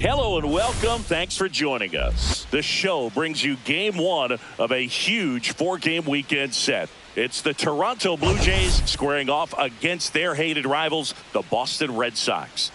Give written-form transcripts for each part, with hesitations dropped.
Hello and welcome. Thanks for joining us. The show brings you game one of a huge four-game weekend set. It's the Toronto Blue Jays squaring off against their hated rivals, the Boston Red Sox.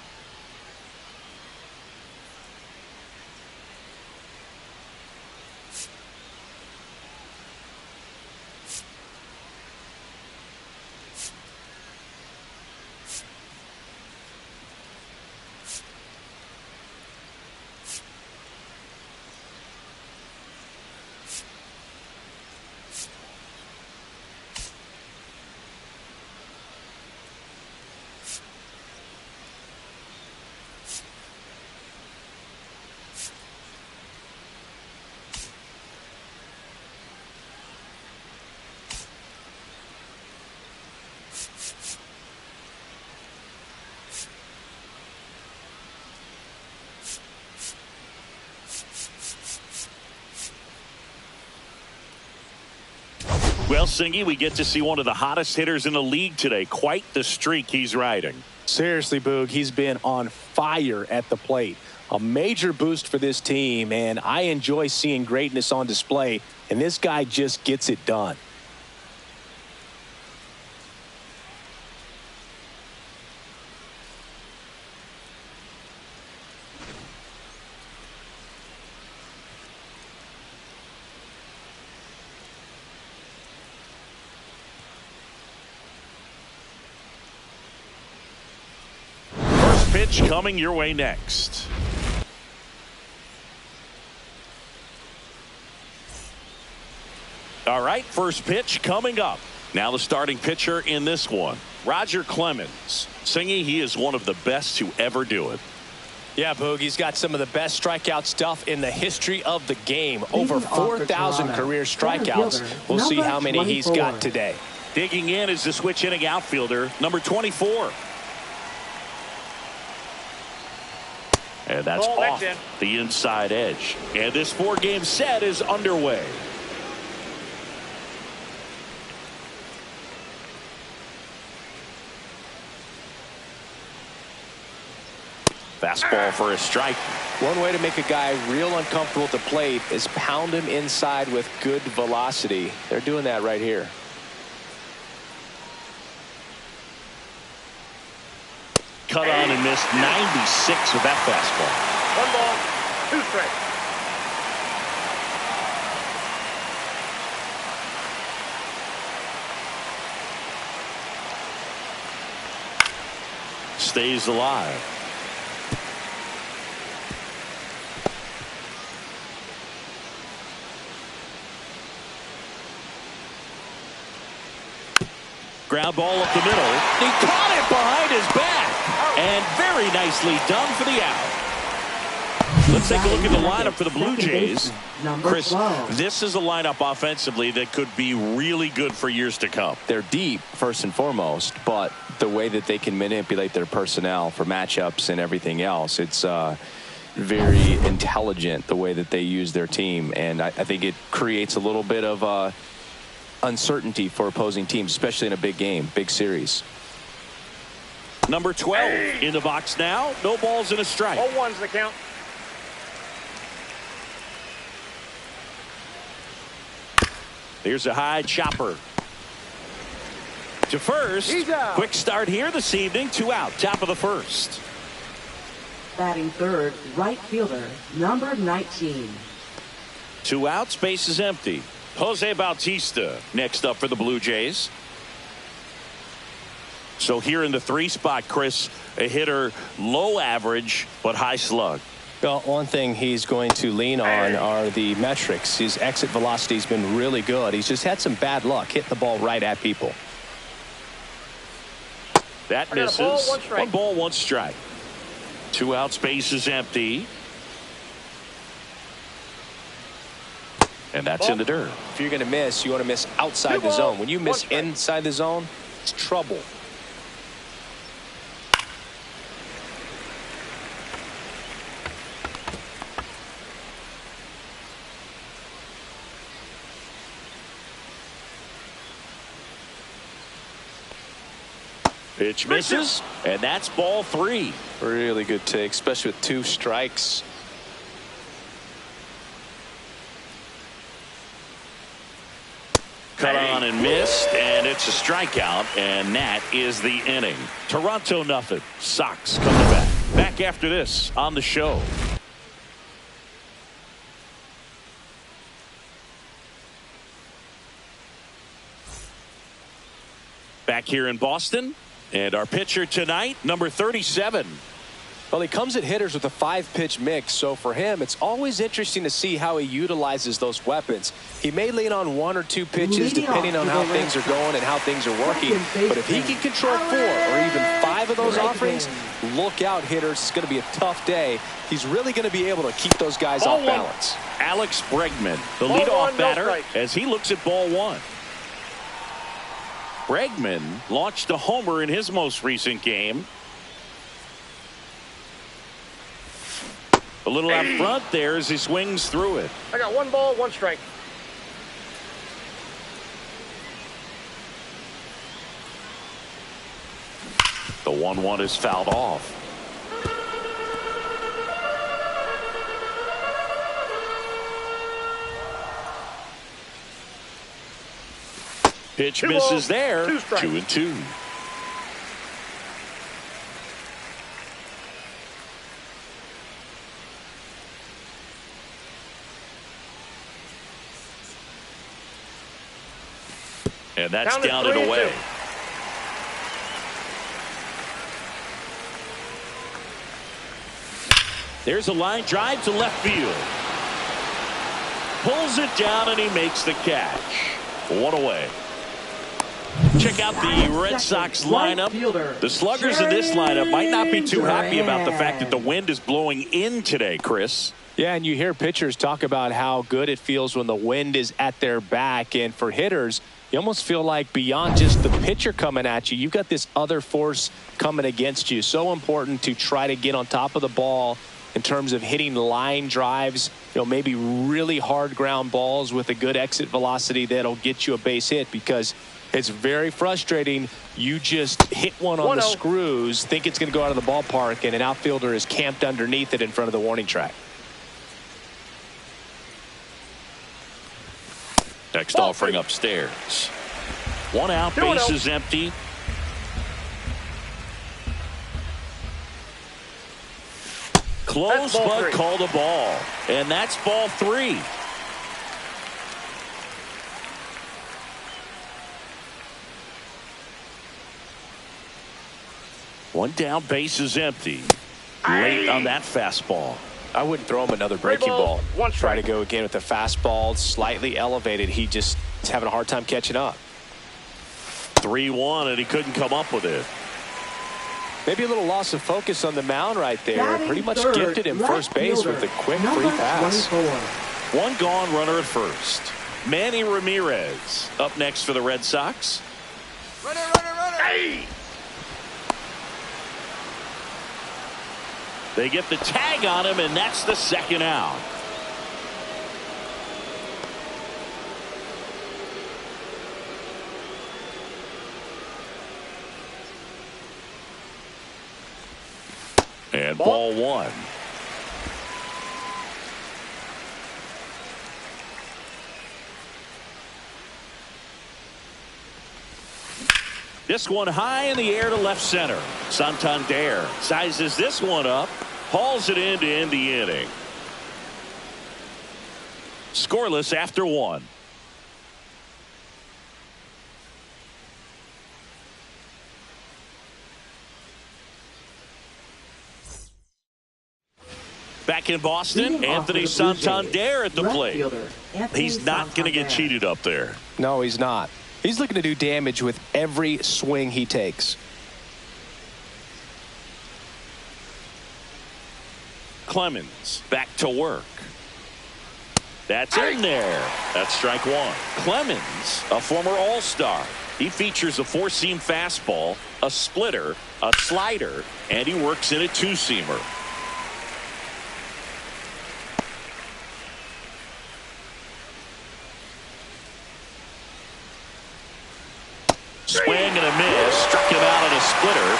Well, Singy, we get to see one of the hottest hitters in the league today. Quite the streak he's riding. Seriously, Boog, he's been on fire at the plate. A major boost for this team, and I enjoy seeing greatness on display, and this guy just gets it done. Pitch coming your way next. All right, first pitch coming up. Now the starting pitcher in this one, Roger Clemens. Singy, he is one of the best to ever do it. Yeah, Boog, he's got some of the best strikeout stuff in the history of the game. Over 4,000 career strikeouts. We'll see how many he's got today. Digging in is the switch hitting outfielder, number 24. And that's off the inside edge. And this four-game set is underway. Fastball for a strike. One way to make a guy real uncomfortable at the plate is pound him inside with good velocity. They're doing that right here. Cut on and missed 96 with that fastball. 1 ball, 2 strikes. Stays alive. Ground ball up the middle. He caught it behind his back. And very nicely done for the out. Let's take a look at the lineup for the Blue Jays. Chris, this is a lineup offensively that could be really good for years to come. They're deep, first and foremost, but the way that they can manipulate their personnel for matchups and everything else, it's very intelligent the way that they use their team. And I think it creates a little bit of uncertainty for opposing teams, especially in a big game, big series. Number 12 in the box now. No balls and a strike. 0-1's the count. Here's a high chopper. To first. Quick start here this evening. 2 out. Top of the first. Batting third, right fielder, number 19. 2 outs. Base is empty. Jose Bautista next up for the Blue Jays. So here in the 3 spot, Chris, a hitter low average but high slug. Well, one thing he's going to lean on are the metrics. His exit velocity has been really good. He's just had some bad luck hitting the ball right at people. That misses. 1 ball, 1 strike. 2 outs, base is empty. And that's in the dirt. If you're going to miss, you want to miss outside the zone. When you miss inside the zone, it's trouble. Pitch misses, and that's ball 3. Really good take, especially with 2 strikes. Cut on and missed, and it's a strikeout, and that is the inning. Toronto nothing. Sox coming back. Back after this on the show. Back here in Boston, and our pitcher tonight, number 37. Well, he comes at hitters with a 5-pitch mix, so for him, it's always interesting to see how he utilizes those weapons. He may lean on 1 or 2 pitches depending on how things are going and how things are working, but if he can control 4 or even 5 of those offerings, look out, hitters. It's going to be a tough day. He's really going to be able to keep those guys off balance. Alex Bregman, the leadoff batter, as he looks at ball 1. Bregman launched a homer in his most recent game. A little out front there as he swings through it. I got 1 ball, 1 strike. The 1-1 is fouled off. Pitch misses there. 2 strikes. 2-2. And that's down and away. There's a line drive to left field. Pulls it down and he makes the catch. 1 away. Check out the Red Sox lineup. The sluggers in this lineup might not be too happy about the fact that the wind is blowing in today, Chris. Yeah, and you hear pitchers talk about how good it feels when the wind is at their back. And for hitters, you almost feel like beyond just the pitcher coming at you, you've got this other force coming against you. So important to try to get on top of the ball in terms of hitting line drives, maybe really hard ground balls with a good exit velocity that'll get you a base hit, because it's very frustrating. You just hit one on the screws, think it's going to go out of the ballpark, and an outfielder is camped underneath it in front of the warning track. Next offering upstairs. 1 out, base is empty. Close, but called a ball. And that's ball 3. One down, base is empty. Late on that fastball. I wouldn't throw him another breaking ball. Try to go again with the fastball, slightly elevated. He just is having a hard time catching up. 3-1, and he couldn't come up with it. Maybe a little loss of focus on the mound right there. Pretty much gifted him first base with a quick free pass. 1 gone, runner at first. Manny Ramirez up next for the Red Sox. Runner. Hey! They get the tag on him, and that's the 2nd out. And ball 1. This one high in the air to left center. Santander sizes this one up, hauls it in to end the inning. Scoreless after 1. Back in Boston, Anthony Santander at the plate. He's not going to get cheated up there. No, he's not. He's looking to do damage with every swing he takes. Clemens back to work. That's in there. That's strike 1. Clemens, a former All-Star. He features a 4-seam fastball, a splitter, a slider, and he works in a 2-seamer. Swing and a miss. Struck him out on a splitter.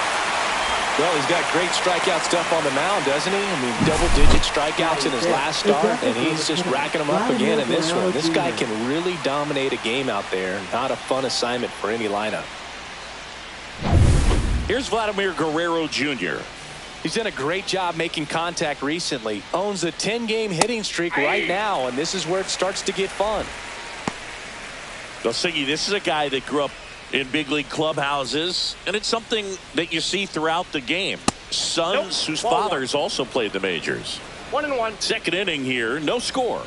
Well, he's got great strikeout stuff on the mound, doesn't he? I mean, double-digit strikeouts in his last start, and he's just racking them up again in this one. This guy can really dominate a game out there. Not a fun assignment for any lineup. Here's Vladimir Guerrero Jr. He's done a great job making contact recently. Owns a 10-game hitting streak right now, and this is where it starts to get fun. Siggy, this is a guy that grew up in big league clubhouses, and it's something that you see throughout the game. Sons whose fathers also played the majors. 1-1. Second inning here, no score.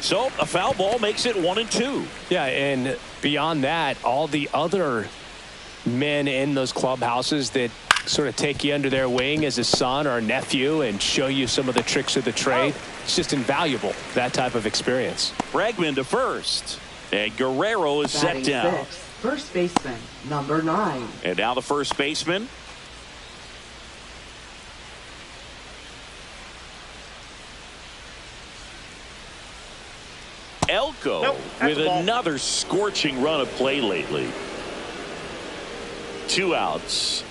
So a foul ball makes it 1-2. Yeah, and beyond that, all the other men in those clubhouses that sort of take you under their wing as a son or a nephew and show you some of the tricks of the trade. It's just invaluable, that type of experience. Bregman to first, and Guerrero is set down. Sixth, first baseman, number 9. And now the first baseman. Elko with another scorching run of play lately. 2 outs.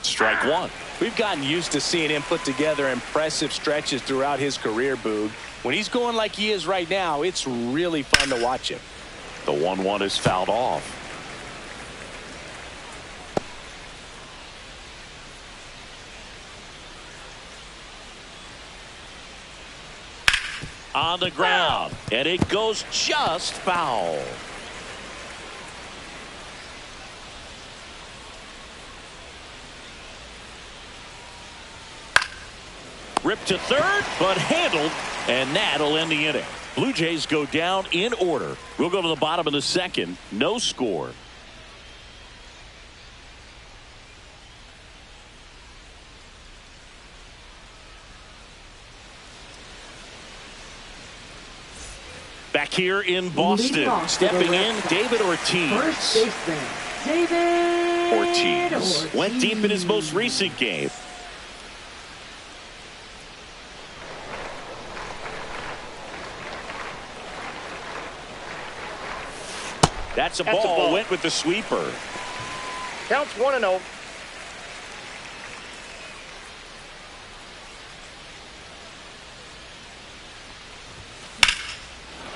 Strike 1. We've gotten used to seeing him put together impressive stretches throughout his career, Boog. When he's going like he is right now, it's really fun to watch him. The 1-1 is fouled off. On the ground, and it goes just foul. Ripped to third, but handled, and that'll end the inning. Blue Jays go down in order. We'll go to the bottom of the second. No score. Back here in Boston, stepping in, David Ortiz. First baseman, David Ortiz went deep in his most recent game. That's a ball. Went with the sweeper. Counts 1-0.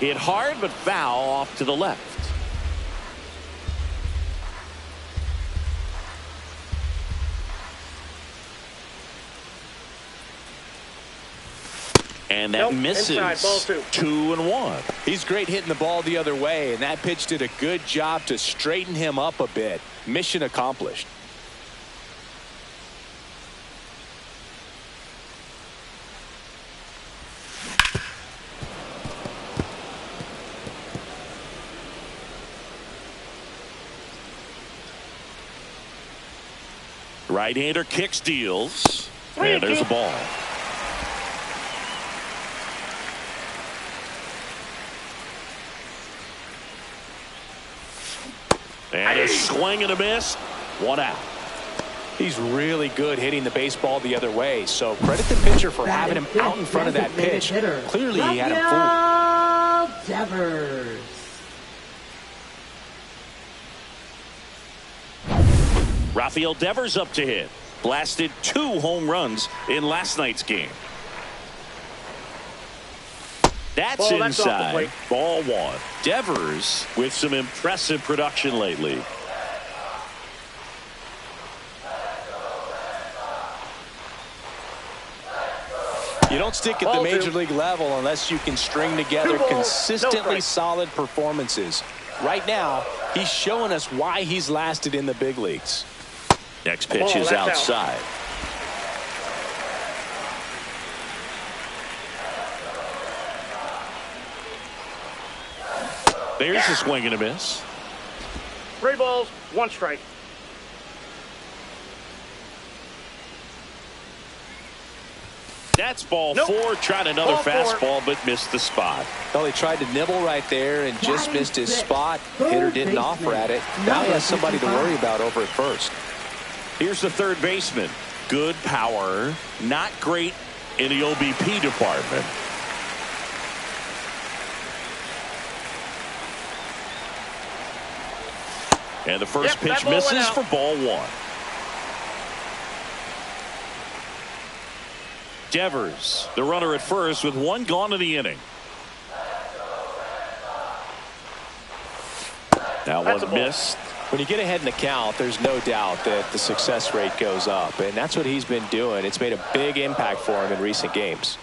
Hit hard, but foul off to the left. And that misses. Inside, ball 2. 2-1. He's great hitting the ball the other way, and that pitch did a good job to straighten him up a bit. Mission accomplished. Right-hander kicks, deals. And there's a ball. And a swing and a miss. 1 out. He's really good hitting the baseball the other way, so credit the pitcher for having him out in front of that pitch. Clearly he had him fooled. Devers. Rafael Devers up to hit. Blasted 2 home runs in last night's game. That's inside. Ball 1. Devers with some impressive production lately. You don't stick at the major league level unless you can string together consistently solid performances. Right now, he's showing us why he's lasted in the big leagues. Next pitch is outside. There's a swing and a miss. 3 balls, 1 strike. That's ball 4. Tried another fastball, but missed the spot. Well, he tried to nibble right there and just missed his spot. Hitter didn't offer at it. Now he has somebody to worry about over at first. Here's the third baseman. Good power. Not great in the OBP department. And the first Yep, that pitch ball went misses out. for ball one. Devers, the runner at first with one gone in the inning. That That's a one ball. missed. When you get ahead in the count, there's no doubt that the success rate goes up, and that's what he's been doing. It's made a big impact for him in recent games.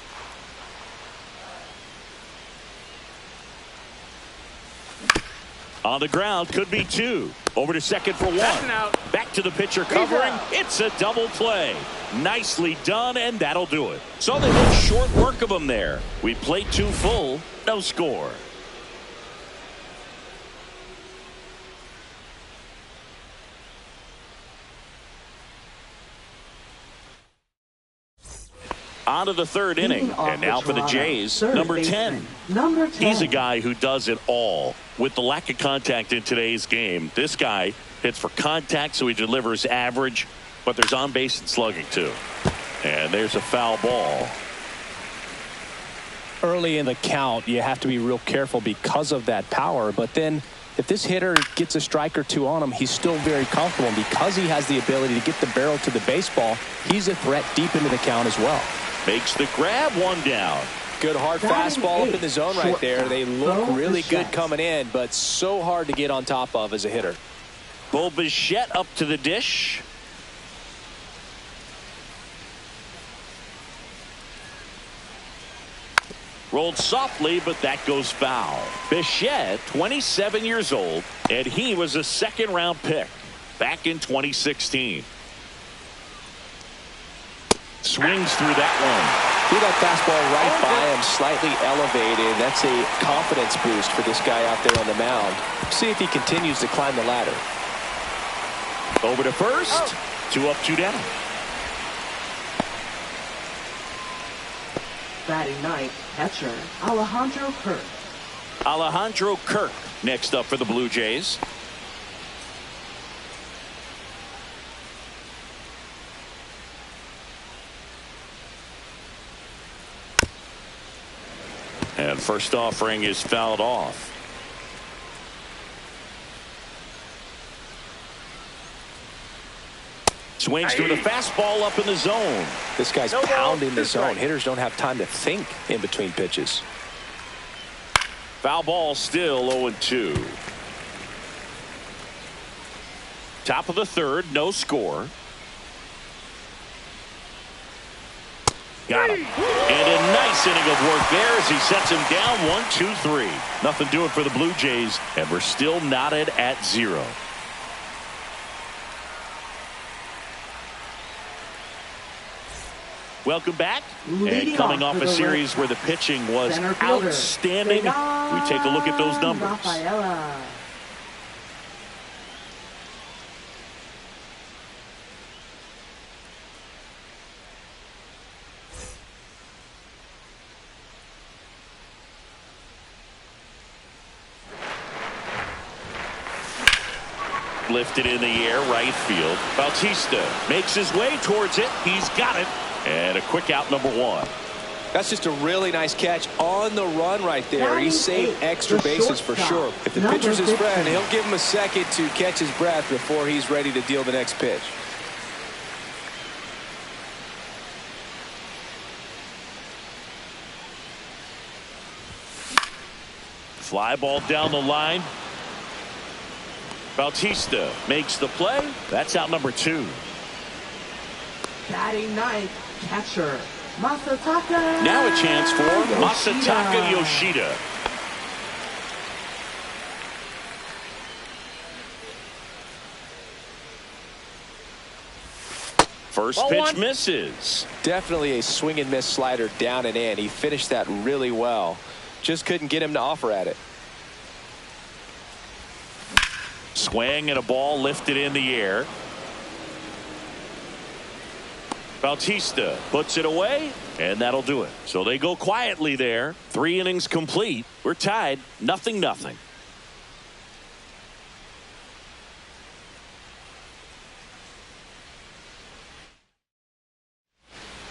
On the ground, could be two. Over to second for one. That's an out. Back to the pitcher covering. It's a double play. Nicely done, and that'll do it. So they made short work of him there. We played two full, no score. On to the third inning, and now for the Jays, number 10. Number 10. He's a guy who does it all. With the lack of contact in today's game, this guy hits for contact, so he delivers average, but there's on base and slugging too. And there's a foul ball. Early in the count, you have to be real careful because of that power, but then if this hitter gets a strike or two on him, he's still very comfortable, and because he has the ability to get the barrel to the baseball, he's a threat deep into the count as well. Makes the grab, one down. Good hard fastball up in the zone right there. They look really good coming in, but so hard to get on top of as a hitter. Bo Bichette up to the dish. Rolled softly, but that goes foul. Bichette, 27 years old, and he was a second-round pick back in 2016. Swings through that one. Threw that fastball right by him, slightly elevated. That's a confidence boost for this guy out there on the mound. See if he continues to climb the ladder. Over to first. 2 up, 2 down. Batting ninth, catcher Alejandro Kirk. Alejandro Kirk next up for the Blue Jays. And first offering is fouled off. Swings through the fastball up in the zone. This guy's pounding the zone. Hitters don't have time to think in between pitches. Foul ball still 0-2. Top of the third, no score. Got him. And a nice inning of work there as he sets him down 1-2-3. Nothing doing for the Blue Jays, and we're still knotted at 0. Welcome back. And coming off a series where the pitching was outstanding, we take a look at those numbers. Rafaela. Lifted in the air, right field. Bautista makes his way towards it. He's got it. And a quick out, number 1. That's just a really nice catch on the run right there. He saved extra bases for sure. If the pitcher's his friend, he'll give him a second to catch his breath before he's ready to deal the next pitch. Fly ball down the line. Bautista makes the play. That's out number 2. Batting ninth, catcher Masataka. Now a chance for Masataka Yoshida. First pitch misses. Definitely a swing and miss slider down and in. He finished that really well. Just couldn't get him to offer at it. Swing and a ball lifted in the air. Bautista puts it away, and that'll do it. So they go quietly there. 3 innings complete. We're tied 0-0.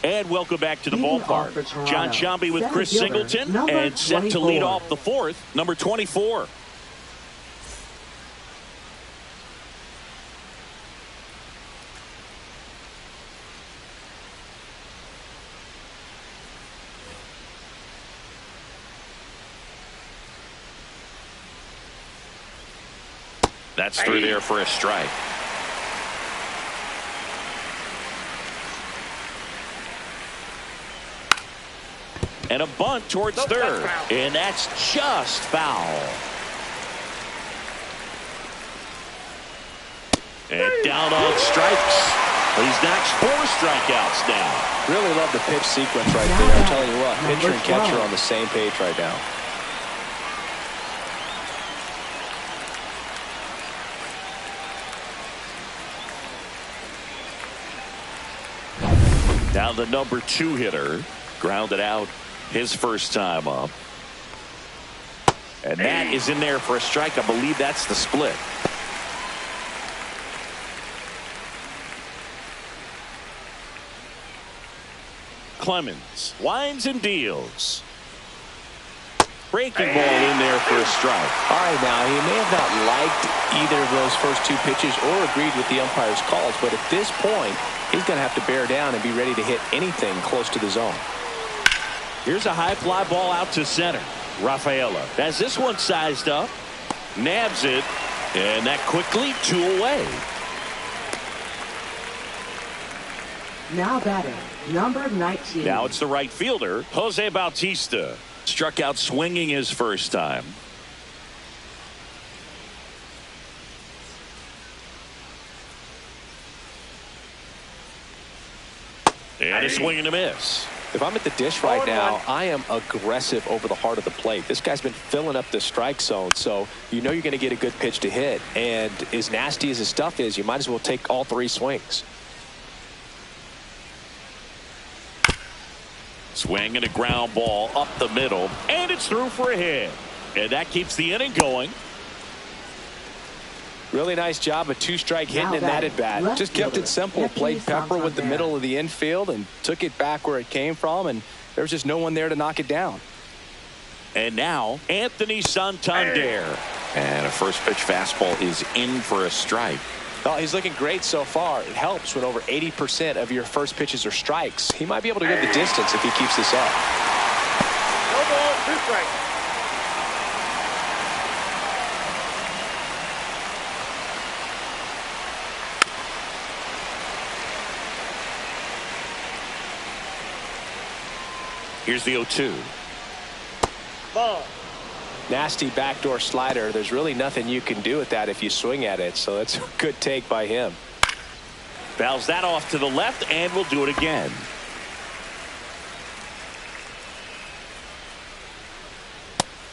And welcome back to the ballpark. John Sciambi with Chris Singleton, and set to lead off the 4th, number 24. That's through there for a strike. And a bunt towards third. And that's just foul. And down on strikes. He's notched 4 strikeouts now. Really love the pitch sequence right there. I'm telling you what, pitcher and catcher are on the same page right now. Now the number 2 hitter grounded out his first time up. And that is in there for a strike. I believe that's the split. Clemens winds and deals. Breaking ball in there for a strike. All right, now, he may have not liked either of those first 2 pitches or agreed with the umpire's calls, but at this point, he's going to have to bear down and be ready to hit anything close to the zone. Here's a high fly ball out to center. Rafaela has this one sized up. Nabs it. And that quickly 2 away. Now batting, number 19. Now it's the right fielder, Jose Bautista. Struck out swinging his first time. And a swing and a miss. If I'm at the dish right now, I am aggressive over the heart of the plate. This guy's been filling up the strike zone, so you know you're going to get a good pitch to hit. And as nasty as his stuff is, you might as well take all 3 swings. Swing and a ground ball up the middle, and it's through for a hit. And that keeps the inning going. Really nice job of 2-strike hitting in that at bat. Just kept it simple. Played pepper with the middle of the infield and took it back where it came from, and there's just no one there to knock it down. And now Anthony Santander. And a first pitch fastball is in for a strike. Oh, he's looking great so far. It helps when over 80% of your first pitches are strikes. He might be able to go the distance if he keeps this up. No ball, 2 strikes. Here's the 0-2. Ball. Nasty backdoor slider. There's really nothing you can do with that if you swing at it, so that's a good take by him. Fouls that off to the left, and we'll do it again.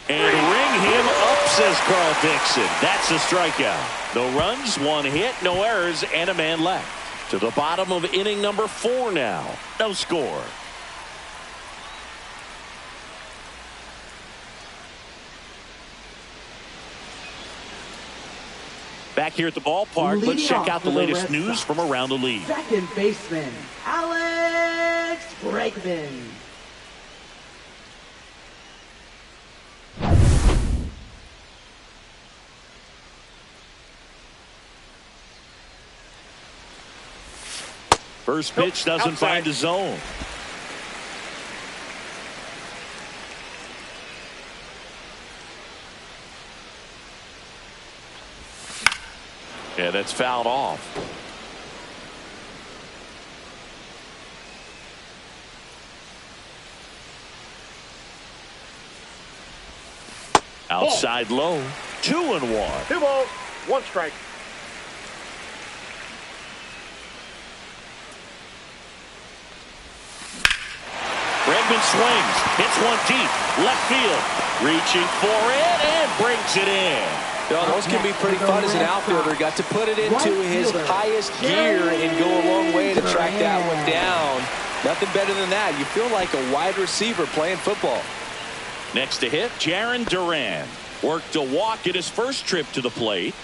And ring him up, says Carl Dixon. That's a strikeout. No runs, 1 hit, no errors, and a man left. To the bottom of inning number 4 now. No score. Back here at the ballpark, let's check out the latest news from around the league. Second baseman, Alex Bregman. First pitch doesn't find a zone. Yeah, that's fouled off. Outside low. 2-1. 2 balls, 1 strike. Bregman swings, hits one deep, left field, reaching for it and brings it in. Those can be pretty fun as an outfielder. Got to put it into his highest gear and go a long way to track that one down. Nothing better than that. You feel like a wide receiver playing football. Next to hit, Jarren Duran worked a walk at his first trip to the plate.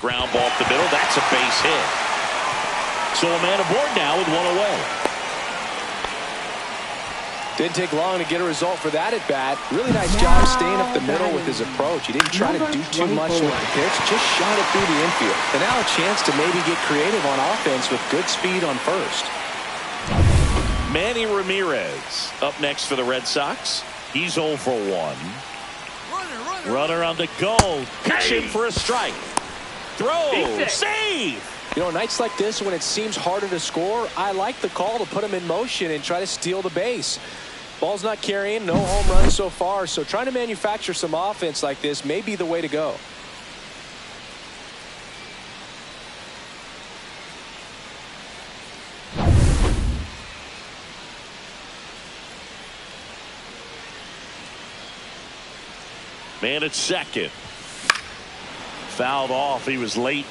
Ground ball up the middle. That's a base hit. So a man aboard now with 1 away. Didn't take long to get a result for that at bat. Really nice job staying up the middle with his approach. He didn't try to do too much with the pitch, just shot it through the infield. And now a chance to maybe get creative on offense with good speed on first. Manny Ramirez up next for the Red Sox. He's 0 for 1. Runner on the go. Pitch him for a strike. Throw. Save. You know, nights like this when it seems harder to score, I like the call to put him in motion and try to steal the base. Ball's not carrying, no home runs so far, so trying to manufacture some offense like this may be the way to go. Man at second. Fouled off. He was late.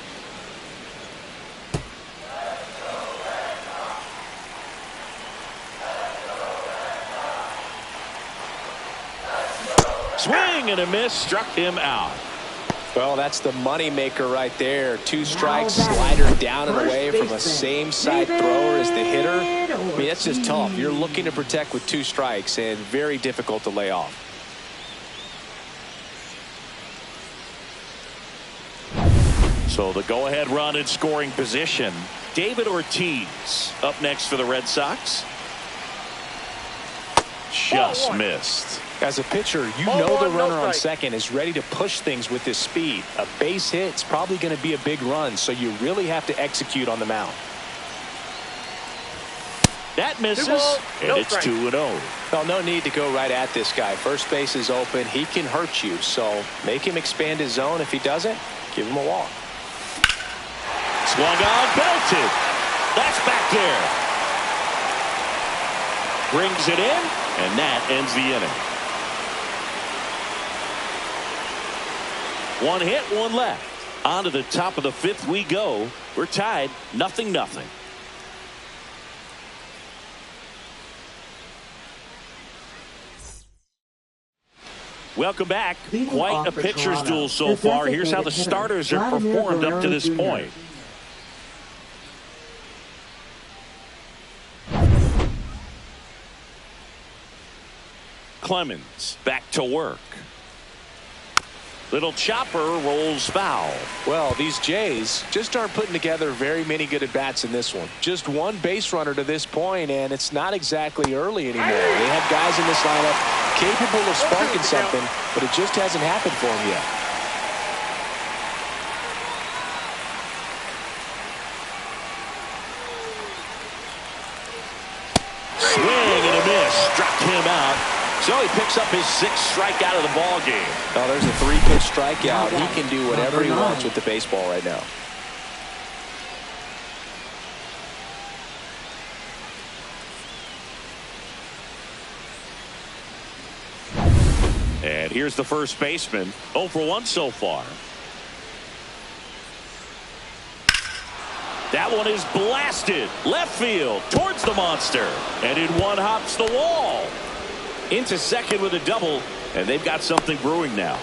Swing and a miss. Struck him out. Well, that's the money maker right there. 2 strikes, slider down and away from a same side thrower as the hitter. I mean, that's just tough. You're looking to protect with 2 strikes and very difficult to lay off. So the go-ahead run in scoring position. David Ortiz up next for the Red Sox. Just missed. As a pitcher, you know the runner on second is ready to push things with his speed. A base hit's probably going to be a big run, so you really have to execute on the mound. That misses, and it's 2-0. Well, no need to go right at this guy. First base is open. He can hurt you, so make him expand his zone. If he doesn't, give him a walk. Swung on, belted. That's back there. Brings it in, and that ends the inning. 1 hit, 1 left. On to the top of the 5th we go. We're tied 0-0. Welcome back. Quite a pitcher's duel so far. Here's how the starters have performed up to this point. Clemens back to work. Little chopper rolls foul. Well, these Jays just aren't putting together very many good at-bats in this one. Just 1 base runner to this point, and it's not exactly early anymore. They have guys in this lineup capable of sparking something, but it just hasn't happened for them yet. Swing and a miss. Struck him out. So he picks up his 6th strikeout of the ball game. Oh, there's a 3-pitch strikeout. He can do whatever he wants with the baseball right now. And here's the first baseman. 0 for 1 so far. That one is blasted left field towards the monster, and in one hops the wall. Into second with a double, and they've got something brewing now.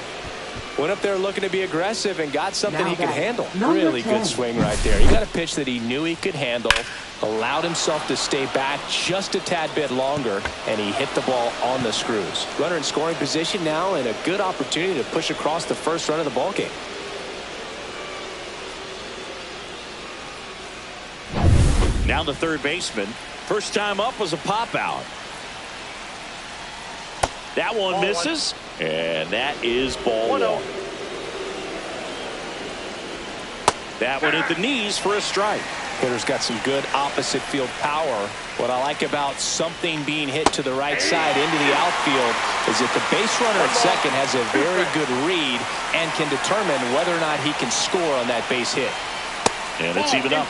Went up there looking to be aggressive and got something he could handle. Really good swing right there. He got a pitch that he knew he could handle, allowed himself to stay back just a tad bit longer, and he hit the ball on the screws. Runner in scoring position now, and a good opportunity to push across the first run of the ball game. Now the third baseman. First time up was a pop out. That one misses, and that is ball 1. That one at the knees for a strike. Hitter's got some good opposite field power. What I like about something being hit to the right side into the outfield is that the base runner at second has a very good read and can determine whether or not he can score on that base hit. And it's even up.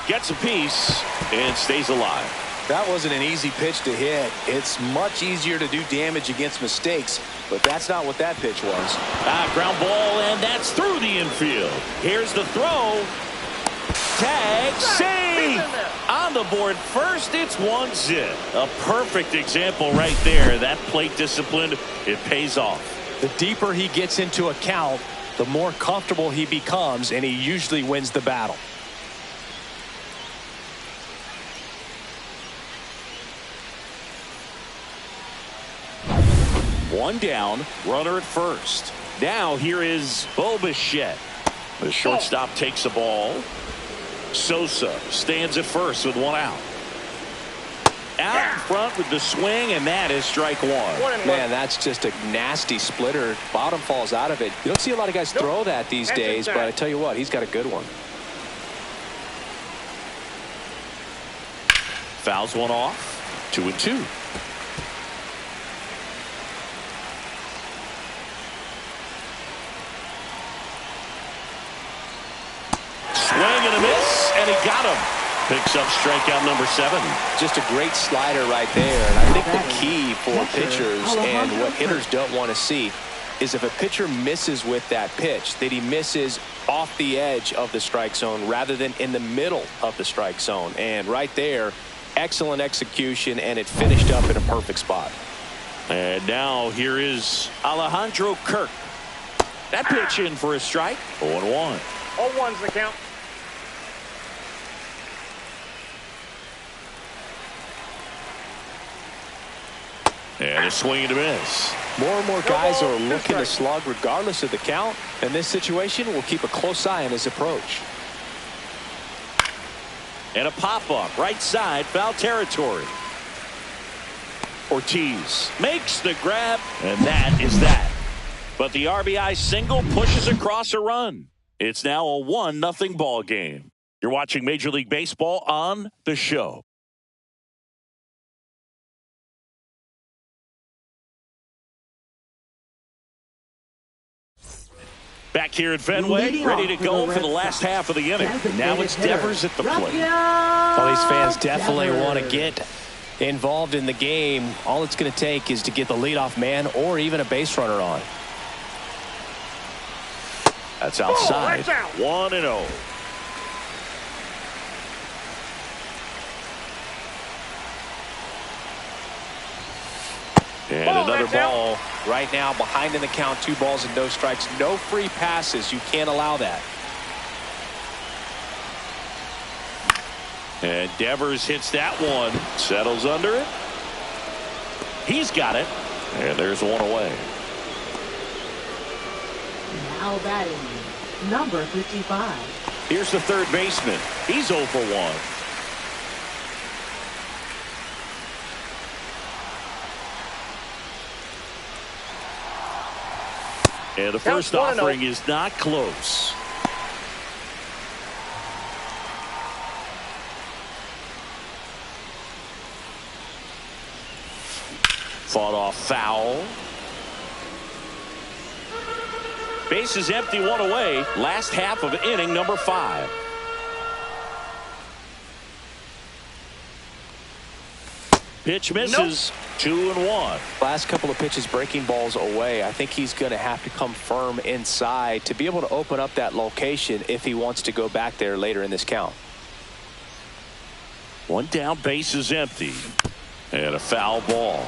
Gets a piece and stays alive. That wasn't an easy pitch to hit. It's much easier to do damage against mistakes, but that's not what that pitch was. Ground ball, and that's through the infield. Here's the throw. Tag, save! On the board first, it's 1-0. A perfect example right there. That plate discipline, it pays off. The deeper he gets into a count, the more comfortable he becomes, and he usually wins the battle. One down, runner at first. Now here is Bo Bichette. The shortstop takes the ball. Sosa stands at first with one out. Out in front with the swing, and that is strike one. Man, that's just a nasty splitter. Bottom falls out of it. You don't see a lot of guys throw that these days, but I tell you what, he's got a good one. Fouls one off. 2-2. Swing and a miss, and he got him. Picks up strikeout number 7. Just a great slider right there. And I think the key for pitchers and what hitters don't want to see is if a pitcher misses with that pitch, that he misses off the edge of the strike zone rather than in the middle of the strike zone. And right there, excellent execution, and it finished up in a perfect spot. And now here is Alejandro Kirk. That pitch in for a strike. 0-1. 0-1's the count. And a swing and a miss. More and more guys are looking to slug regardless of the count. In this situation, we'll keep a close eye on his approach. And a pop-up right side, foul territory. Ortiz makes the grab, and that is that. But the RBI single pushes across a run. It's now a 1-0 ball game. You're watching Major League Baseball on The Show. Back here at Fenway, ready to go for the last half of the inning. Now it's Devers at the plate. Well, these fans definitely want to get involved in the game. All it's going to take is to get the leadoff man or even a base runner on. That's outside. 1-0. And another ball. Right now, behind in the count, 2 balls and no strikes. No free passes. You can't allow that. And Devers hits that one. Settles under it. He's got it. And there's one away. Now batting, number 55. Here's the third baseman. He's 0 for 1. And the first offering is not close. Fought off foul. Base is empty, 1 away. Last half of inning number 5. Pitch misses. 2-1. Last couple of pitches breaking balls away. I think he's going to have to come firm inside to be able to open up that location if he wants to go back there later in this count. 1 down, base is empty. And a foul ball.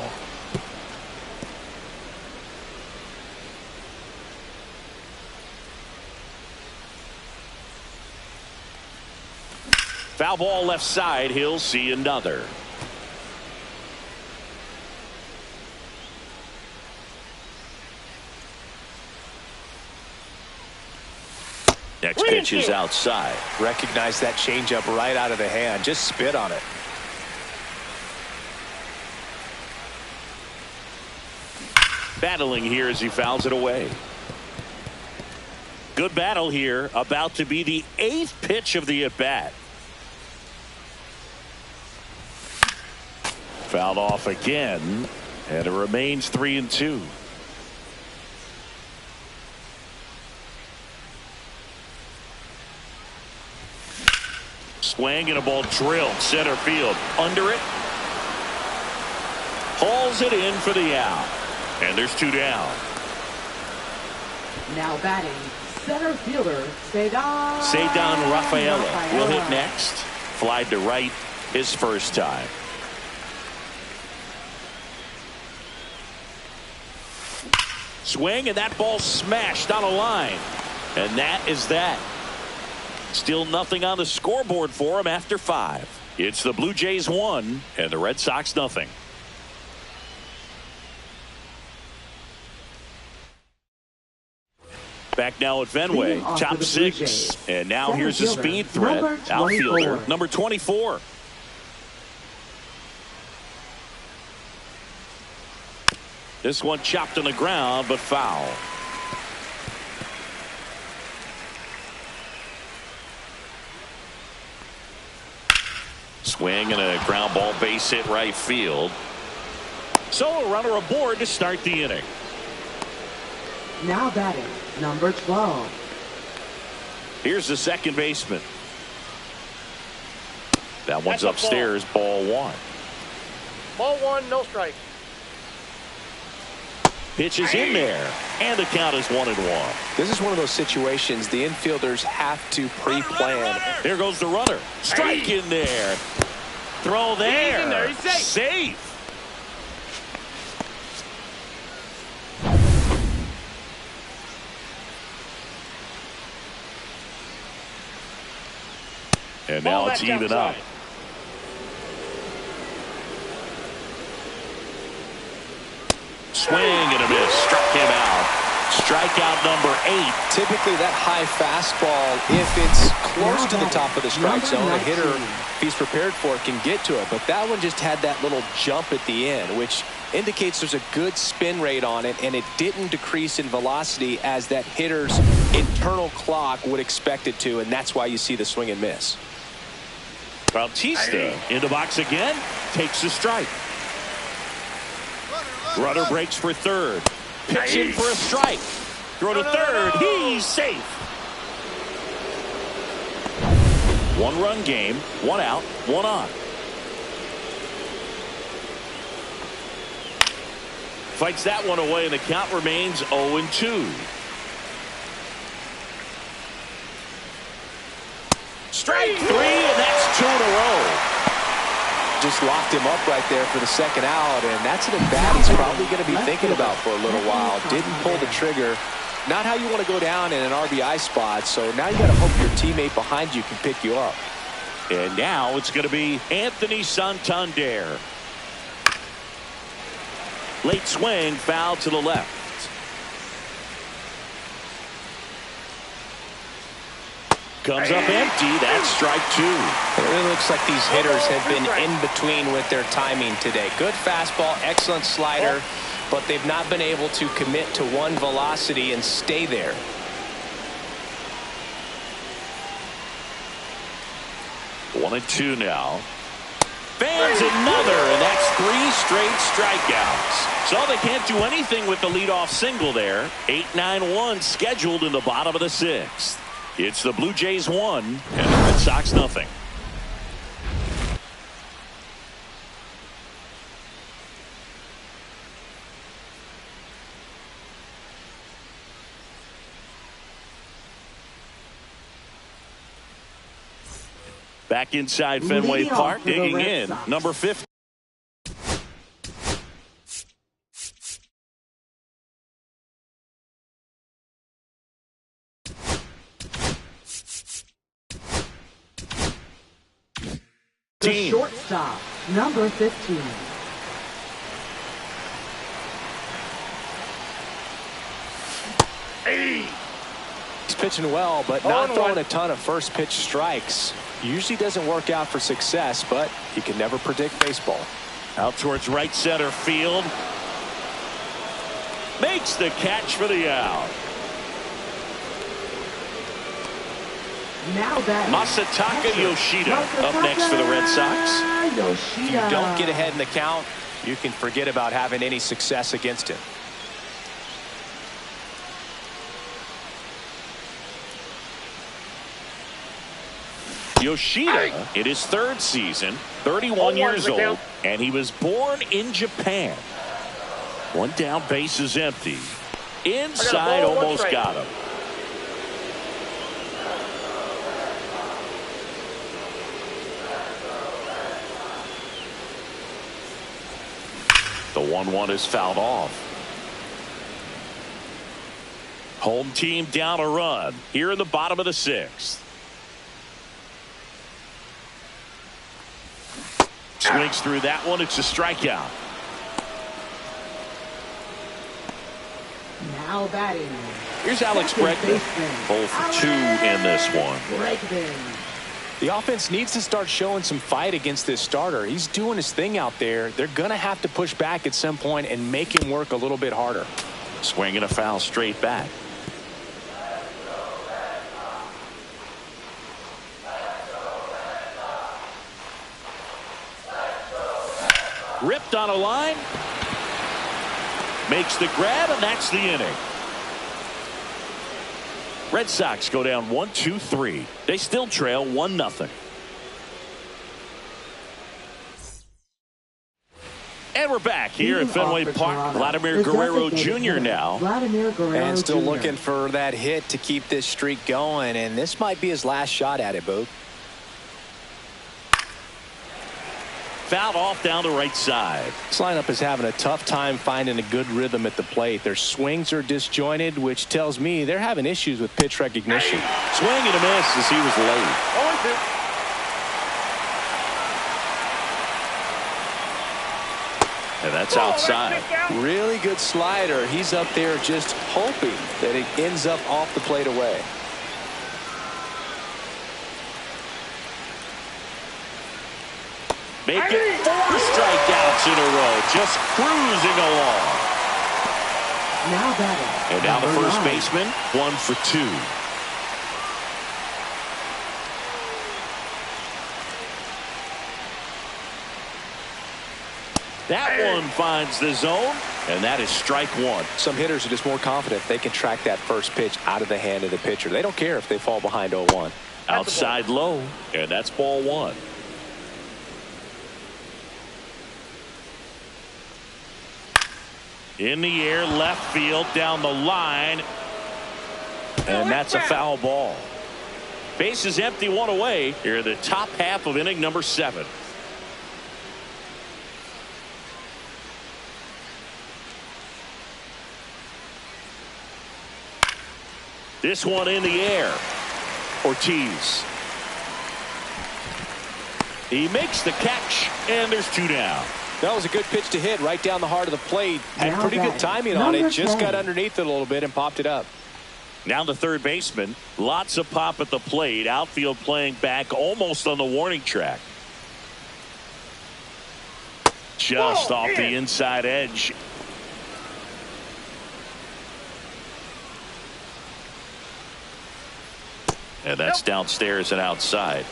Foul ball left side. He'll see another. Next pitch is outside. Recognize that changeup right out of the hand. Just spit on it. Battling here as he fouls it away. Good battle here. About to be the 8th pitch of the at-bat. Fouled off again. And it remains 3-2. Swing and a ball drilled center field. Under it. Hauls it in for the out. And there's 2 down. Now batting, center fielder, Ceddanne Rafaela will hit next. Flied to right his first time. Swing, and that ball smashed on a line. And that is that. Still nothing on the scoreboard for him after 5. It's the Blue Jays 1 and the Red Sox nothing. Back now at Fenway, Leading off top for the Blue 6. Jays, And now center here's the fielder, speed threat. number 24. Outfielder, number 24. This one chopped on the ground, but foul. Swing and a ground ball base hit right field. So a runner aboard to start the inning. Now batting, number 12. Here's the second baseman. That one's That's a ball. upstairs, ball 1. Ball 1, no strike. Pitch is in there, and the count is 1-1. This is one of those situations the infielders have to pre-plan. Here goes the runner. Strike in there. Throw there. He's in there. He's safe. Safe. And now Ball it's back even up. outside. Swing and a miss. Struck him out. Strikeout number 8. Typically that high fastball, if it's close to the top of the strike zone, a hitter, if he's prepared for it, can get to it. But that one just had that little jump at the end, which indicates there's a good spin rate on it, and it didn't decrease in velocity as that hitter's internal clock would expect it to, and that's why you see the swing and miss. Bautista in the box again. Takes the strike. Runner breaks for third. Pitch in for a strike. Throw to third. He's safe. 1-run game. 1 out. 1 on. Fights that one away, and the count remains 0-2. Strike 3, and that's 2 in a row. Just locked him up right there for the second out, and that's an at-bat he's probably going to be thinking about for a little while. Didn't pull the trigger. Not how you want to go down in an RBI spot, so now you got to hope your teammate behind you can pick you up. And now it's going to be Anthony Santander. Late swing, foul to the left. Comes up empty. That's strike 2. It really looks like these hitters have been in between with their timing today. Good fastball, excellent slider, but they've not been able to commit to one velocity and stay there. One and 2 now. Fans another, and that's 3 straight strikeouts. So they can't do anything with the leadoff single there. 8-9-1 scheduled in the bottom of the 6th. It's the Blue Jays 1 and the Red Sox nothing. Back inside Fenway Leading Park, off for the digging Red in, Sox. number 50. The shortstop, number 15. He's pitching well, but not throwing a ton of first pitch strikes. Usually doesn't work out for success, but you can never predict baseball. Out towards right center field. Makes the catch for the out. Now batting, Masataka catcher, Yoshida up next for the Red Sox. Yoshida. If you don't get ahead in the count, you can forget about having any success against him. Yoshida in his 3rd season, 31 years old, and he was born in Japan. 1 down, base is empty. Inside, ball, 1 almost strike. got him. The 1-1 is fouled off. Home team down a run here in the bottom of the 6th. Swings through that one. It's a strikeout. Now batting, Here's Alex Second Bregman. baseman, 0 for 2 in this one. Bregman. The offense needs to start showing some fight against this starter. He's doing his thing out there. They're going to have to push back at some point and make him work a little bit harder. Swing and a foul straight back. Ripped on a line. Makes the grab, and that's the inning. Red Sox go down 1-2-3. They still trail 1-0. And we're back here at Fenway Park. Vladimir Guerrero Jr. now. Vladimir Guerrero And still Jr. looking for that hit to keep this streak going. And this might be his last shot at it, Boog. Fouled off down the right side. This lineup is having a tough time finding a good rhythm at the plate. Their swings are disjointed, which tells me they're having issues with pitch recognition. Swing and a miss as he was late. 0-2. And that's outside. Really good slider. He's up there just hoping that it ends up off the plate away. Make it 4 strikeouts in a row. Just cruising along. Now batting. And now the number first 9. baseman, 1 for 2. That one finds the zone, and that is strike 1. Some hitters are just more confident they can track that first pitch out of the hand of the pitcher. They don't care if they fall behind 0-1. Outside low, and that's ball 1. In the air, left field, down the line. And that's a foul ball. Base is empty, 1 away. Here in the top half of inning number 7. This one in the air. Ortiz. He makes the catch, and there's 2 down. That was a good pitch to hit right down the heart of the plate. Had Now pretty good batting, timing on it. number Just 10. got underneath it a little bit and popped it up. Now the third baseman. Lots of pop at the plate. Outfield playing back almost on the warning track. Just off the inside edge. And that's downstairs and outside.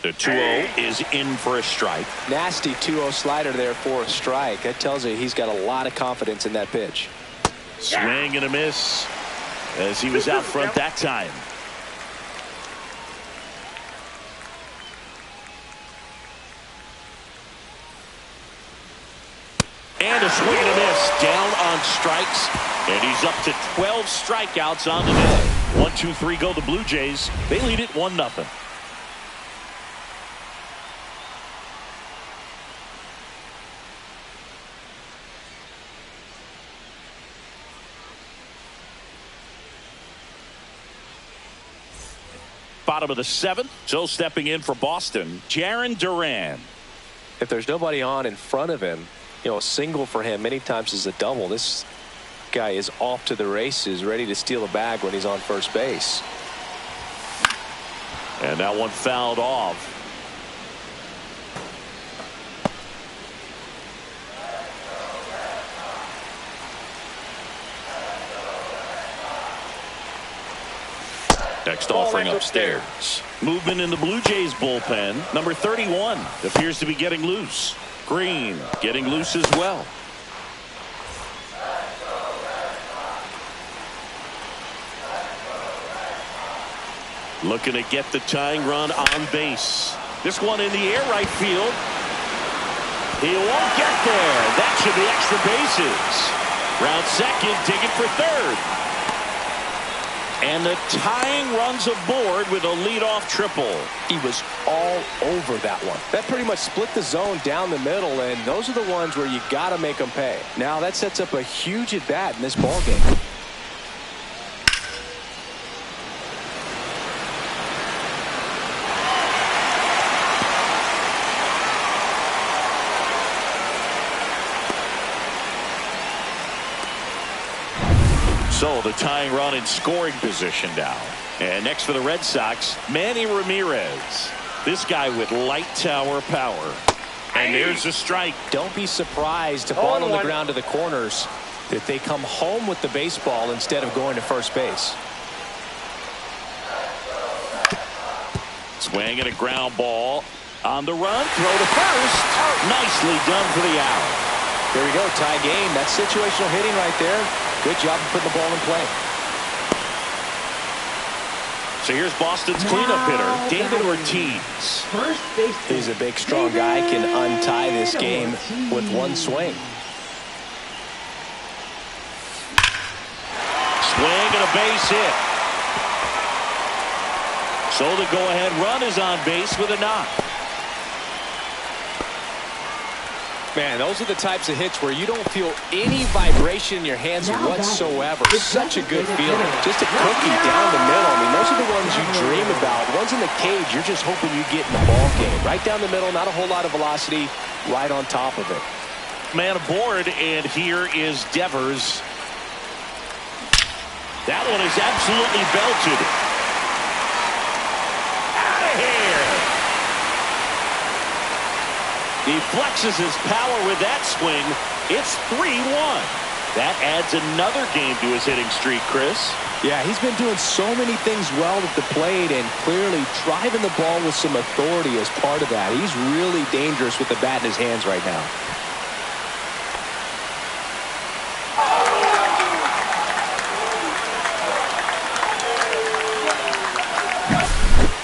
The 2-0 is in for a strike. Nasty 2-0 slider there for a strike. That tells you he's got a lot of confidence in that pitch. Swing and a miss as he was out front that time. And a swing and a miss down on strikes, and he's up to 12 strikeouts on the day. 1, 2, 3 go the Blue Jays. They lead it 1-0. Bottom of the 7th. So stepping in for Boston, Jarren Duran. If there's nobody on in front of him, you know, a single for him many times is a double. This guy is off to the races, ready to steal a bag when he's on first base. And that one fouled off. Next offering upstairs. Movement in the Blue Jays bullpen. Number 31 appears to be getting loose. Green getting loose as well. Looking to get the tying run on base. This one in the air, right field. He won't get there. That should be extra bases. Round second, digging for third. And the tying runs aboard with a leadoff triple. He was all over that one. That pretty much split the zone down the middle, and those are the ones where you got to make them pay. Now that sets up a huge at bat in this ball game. So the tying run in scoring position now. And next for the Red Sox, Manny Ramirez. This guy with light tower power. And there's a strike. Don't be surprised to ball on the ground to the corners that they come home with the baseball instead of going to first base. Swing and a ground ball. On the run, throw to first. Nicely done for the out. There we go, tie game. That's situational hitting right there. Good job of putting the ball in play. So here's Boston's cleanup hitter, David Ortiz. First baseman. He's a big, strong guy. Can untie this game with one swing. Swing and a base hit. So the go-ahead run is on base with a knock. Man, those are the types of hits where you don't feel any vibration in your hands whatsoever. Such a good feeling. Just a cookie down the middle. I mean, those are the ones you dream about. Ones in the cage, you're just hoping you get in the ball game. Right down the middle, not a whole lot of velocity, right on top of it. Man aboard, and here is Devers. That one is absolutely belted. Out of here. He flexes his power with that swing. It's 3-1. That adds another game to his hitting streak, Chris. Yeah, he's been doing so many things well at the plate and clearly driving the ball with some authority as part of that. He's really dangerous with the bat in his hands right now.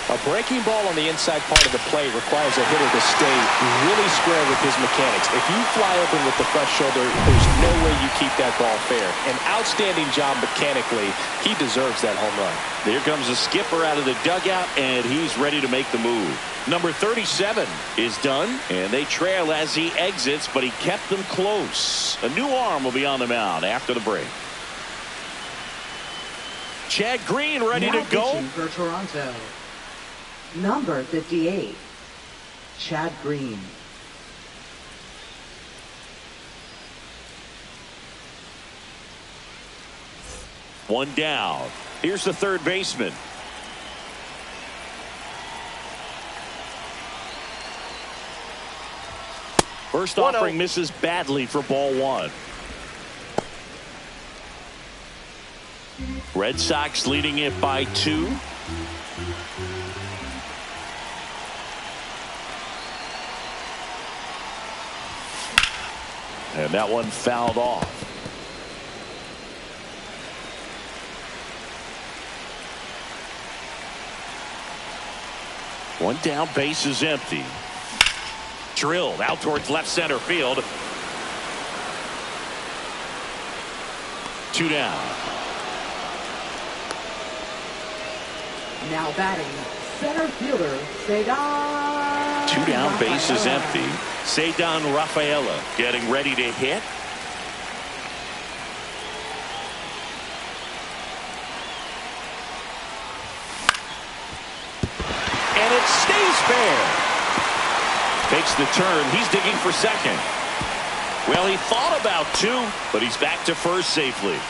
A breaking ball on the inside part of the plate requires a hitter to stay really square with his mechanics. If you fly open with the fresh shoulder, there's no way you keep that ball fair. An outstanding job mechanically. He deserves that home run. There comes the skipper out of the dugout, and he's ready to make the move. Number 37 is done, and they trail as he exits, but he kept them close. A new arm will be on the mound after the break. Chad Green ready to go. Pitching for Toronto. Number 58, Chad Green. One down. Here's the third baseman. First offering misses badly for ball one. Red Sox leading it by 2. And that one fouled off. One down, base is empty. Drilled out towards left center field. 2 down. Now batting, center fielder, Cedar. 2 down, base is empty. Cedar Rafaela getting ready to hit. And it stays fair. Takes the turn. He's digging for second. Well, he thought about 2, but he's back to first safely.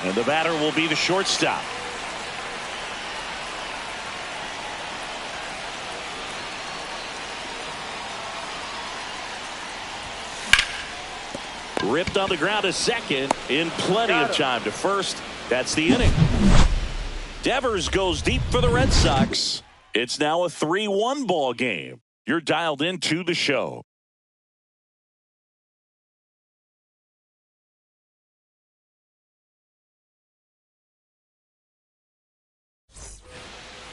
And the batter will be the shortstop. Ripped on the ground to second in plenty of time to first. That's the inning. Devers goes deep for the Red Sox. It's now a 3-1 ball game. You're dialed into the show.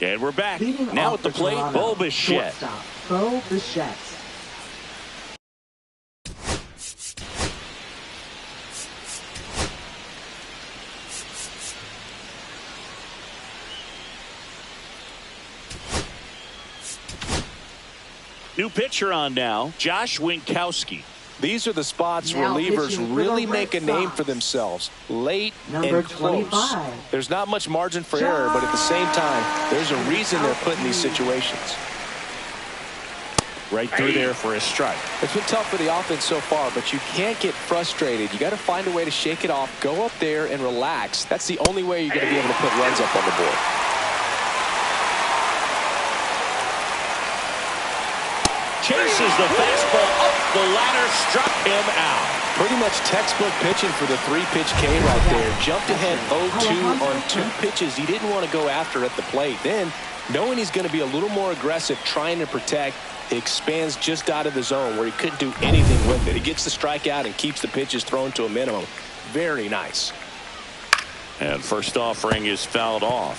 And we're back. Now at the plate, Bo Bichette. Bo Bichette. New pitcher on now, Josh Winkowski. These are the spots Now relievers really the make a Red name Sox. for themselves. Late Number and close. 25. There's not much margin for error, but at the same time, there's a reason they're put in these situations. Right through there for a strike. It's been tough for the offense so far, but you can't get frustrated. You got to find a way to shake it off, go up there and relax. That's the only way you're going to be able to put runs up on the board. Chases the fastball up the ladder, struck him out. Pretty much textbook pitching for the 3-pitch K right there. Jumped ahead 0-2 on 2 pitches he didn't want to go after at the plate. Then, knowing he's going to be a little more aggressive trying to protect, he expands just out of the zone where he couldn't do anything with it. He gets the strikeout and keeps the pitches thrown to a minimum. Very nice. And first offering is fouled off.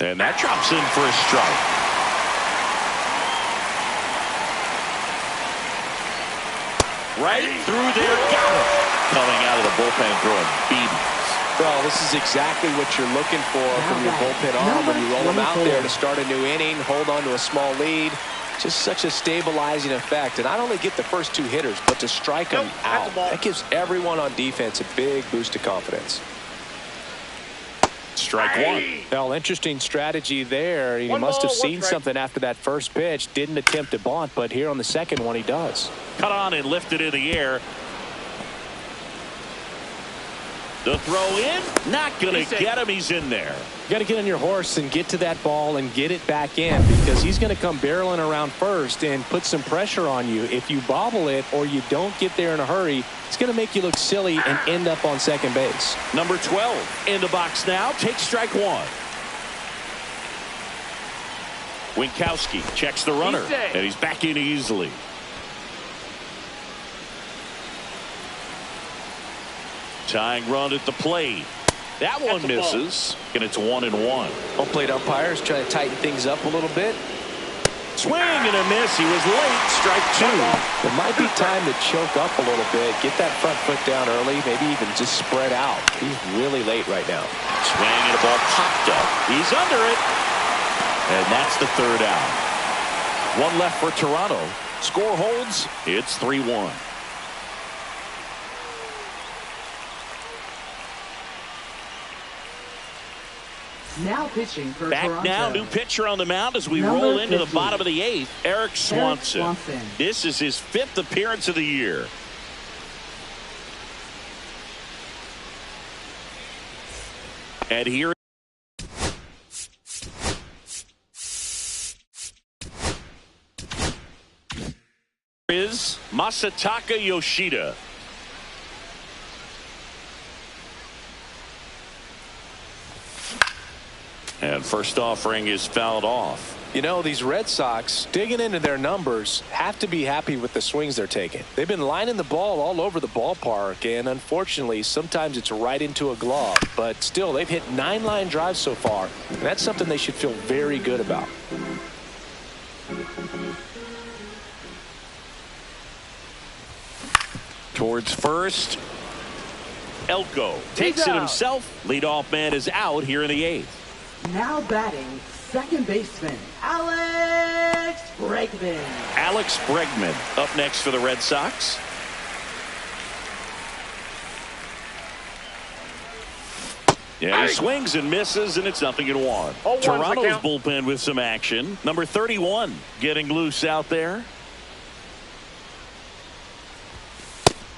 And that drops in for a strike. Right through there, got it. Coming out of the bullpen throwing beatings. Well, this is exactly what you're looking for from your bullpen arm when you roll them out there to start a new inning, hold on to a small lead. Just such a stabilizing effect. And not only get the first 2 hitters, but to strike them out. That gives everyone on defense a big boost of confidence. Strike one. Well, interesting strategy there. He must have seen something after that first pitch. Didn't attempt to bunt, but here on the second one, he does. Cut on and lifted in the air. The throw in, not going to get him. He's in there. You got to get on your horse and get to that ball and get it back in, because he's going to come barreling around first and put some pressure on you. If you bobble it or you don't get there in a hurry, it's going to make you look silly and end up on second base. Number 12 in the box now. Takes strike one. Winkowski checks the runner, and he's back in easily. Tying run at the plate. That one misses, and it's 1-1. Home plate umpires trying to tighten things up a little bit. Swing and a miss. He was late. Strike two. It might be time to choke up a little bit, get that front foot down early, maybe even just spread out. He's really late right now. Swing and a ball popped up. He's under it. And that's the third out. One left for Toronto. Score holds. It's 3-1. Now pitching for Back Toronto. now, new pitcher on the mound as we Number roll into 50. the bottom of the 8th. Eric Swanson. This is his 5th appearance of the year. And here is Masataka Yoshida. And first offering is fouled off. You know, these Red Sox, digging into their numbers, have to be happy with the swings they're taking. They've been lining the ball all over the ballpark, and unfortunately, sometimes it's right into a glove. But still, they've hit 9 line drives so far, and that's something they should feel very good about. Towards first. Elko takes it himself. Leadoff man is out here in the 8th. Now batting, second baseman, Alex Bregman. Alex Bregman up next for the Red Sox. Yeah, he swings and misses, and it's 0-1. Toronto's bullpen with some action. Number 31 getting loose out there.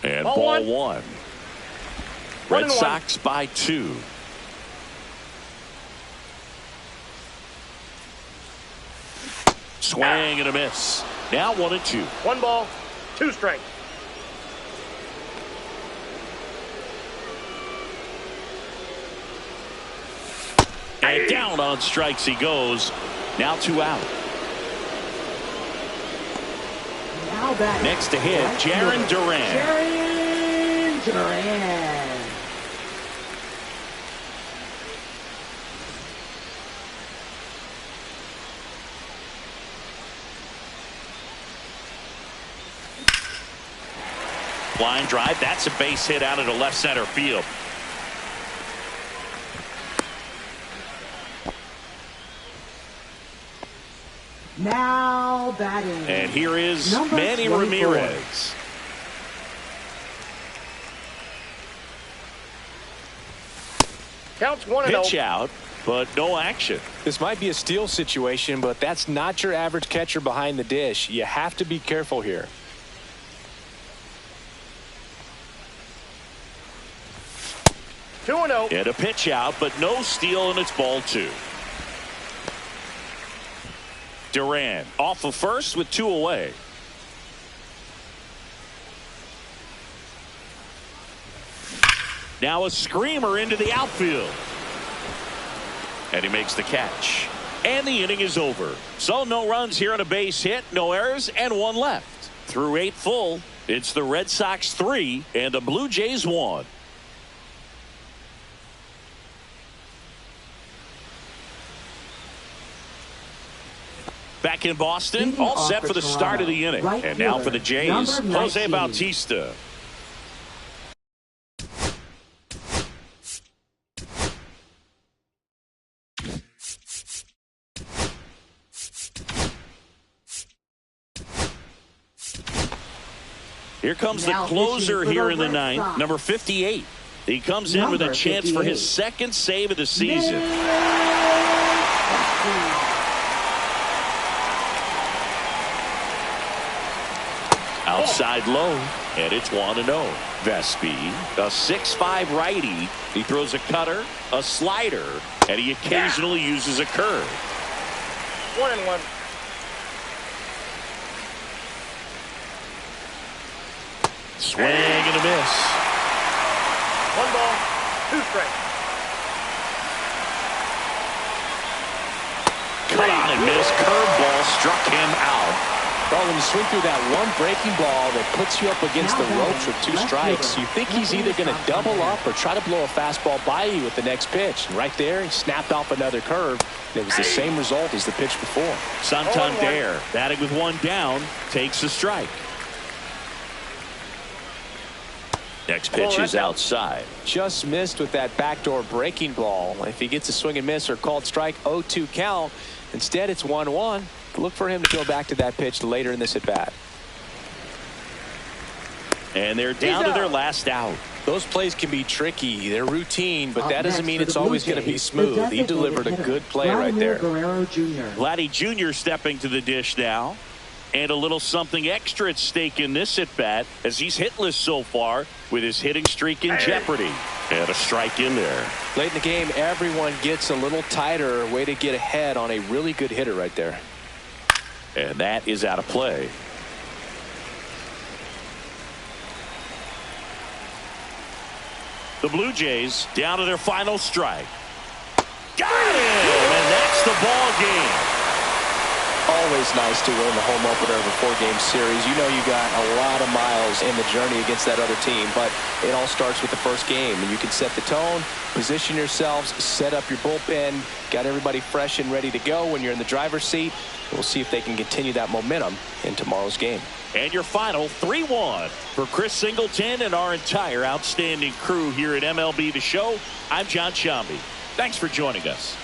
And ball one. Red Sox by 2. Swing and a miss. Now 1-2. 1 ball, 2 strikes. And down on strikes he goes. Now 2 out. Now batting. Next to hit, Jarren Duran. Jarren Duran. Line drive. That's a base hit out into left center field. Now batting. And here is Number Manny 24. Ramirez. Counts 1-0. Pitch out. but no action. This might be a steal situation, but that's not your average catcher behind the dish. You have to be careful here. Two and 0. And a pitch out, but no steal, and it's ball 2. Duran off of first with 2 away. Now a screamer into the outfield. And he makes the catch. And the inning is over. So no runs here on a base hit, no errors, and 1 left. Through 8 full, it's the Red Sox 3 and the Blue Jays 1. Back in Boston, all set for the start of the inning. And now for the Jays, Jose Bautista. Here comes the closer here in the 9th, number 58. He comes in with a chance for his 2nd save of the season. Outside low, and it's 1-0. Vespi, a 6'5" righty. He throws a cutter, a slider, and he occasionally uses a curve. 1-1. Swing and a miss. 1 ball, 2 strikes. Cut on and miss. Curveball struck him out. Well, when you swing through that one breaking ball that puts you up against the ropes with 2 strikes, you think he's either going to double up or try to blow a fastball by you with the next pitch. And right there, he snapped off another curve. It was the same result as the pitch before. Santander, batting with 1 down, takes a strike. Next pitch is outside. Just missed with that backdoor breaking ball. If he gets a swing and miss or called strike, 0-2 count. Instead, it's 1-1. Look for him to go back to that pitch later in this at bat. And they're down to their last out. Those plays can be tricky. They're routine, but that doesn't mean it's always going to be smooth. He delivered a good play right there. Vladdy Jr. stepping to the dish now. And a little something extra at stake in this at bat as he's hitless so far with his hitting streak in jeopardy. And a strike in there. Late in the game, everyone gets a little tighter. Way to get ahead on a really good hitter right there. And that is out of play. The Blue Jays down to their final strike. Got him! And that's the ball game. Always nice to win the home opener of a 4-game series. You know you got a lot of miles in the journey against that other team, but it all starts with the first game. And you can set the tone, position yourselves, set up your bullpen, got everybody fresh and ready to go when you're in the driver's seat. We'll see if they can continue that momentum in tomorrow's game. And your final 3-1 for Chris Singleton and our entire outstanding crew here at MLB The Show. I'm John Shambi. Thanks for joining us.